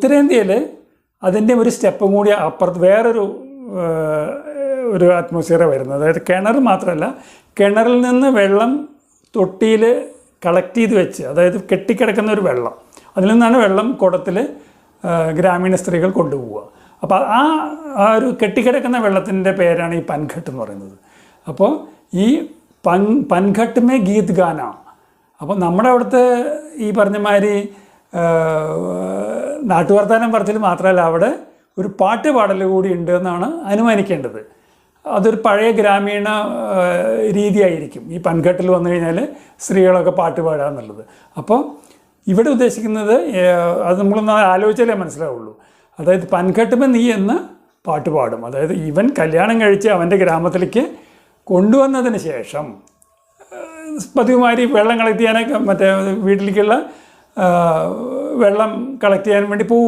ഉത്തരേന്ത്യയിൽ അതിൻ്റെ ഒരു സ്റ്റെപ്പും കൂടി അപ്പുറത്ത് വേറൊരു ഒരു അറ്റ്മോസ്ഫിയർ വരുന്നത്. അതായത് കിണർ മാത്രമല്ല, കിണറിൽ നിന്ന് വെള്ളം തൊട്ടിയിൽ കളക്ട് ചെയ്ത് വെച്ച്, അതായത് കെട്ടിക്കിടക്കുന്ന ഒരു വെള്ളം, അതിൽ നിന്നാണ് വെള്ളം കുടത്തിൽ ഗ്രാമീണ സ്ത്രീകൾ കൊണ്ടുപോവുക. അപ്പോൾ ആ ഒരു കെട്ടിക്കിടക്കുന്ന വെള്ളത്തിൻ്റെ പേരാണ് ഈ പൻഘട്ട് എന്ന് പറയുന്നത്. അപ്പോൾ ഈ പൻഘട്ട് മേ ഗീത് ഗാന. അപ്പോൾ നമ്മുടെ അവിടുത്തെ ഈ പറഞ്ഞ മാതിരി നാട്ടുവർത്താനം പറച്ചിൽ മാത്രമല്ല, അവിടെ ഒരു പാട്ട് പാടൽ കൂടി ഉണ്ട് എന്നാണ് അനുമാനിക്കേണ്ടത്. അതൊരു പഴയ ഗ്രാമീണ രീതിയായിരിക്കും ഈ പൻഘട്ടിൽ വന്നു കഴിഞ്ഞാൽ സ്ത്രീകളൊക്കെ പാട്ട് പാടുക എന്നുള്ളത്. അപ്പോൾ ഇവിടെ ഉദ്ദേശിക്കുന്നത് അത് നമ്മളൊന്ന് ആലോചിച്ചാലേ മനസ്സിലാവുള്ളൂ. അതായത് പൻഘട്ടുമേ നീ എന്ന് പാട്ട് പാടും. അതായത് ഇവൻ കല്യാണം കഴിച്ച് അവൻ്റെ ഗ്രാമത്തിലേക്ക് കൊണ്ടുവന്നതിന് ശേഷം പതിവുമാതിരി വെള്ളം കളക്ട് ചെയ്യാനൊക്കെ മറ്റേ വീട്ടിലേക്കുള്ള വെള്ളം കളക്ട് ചെയ്യാൻ വേണ്ടി പോകും.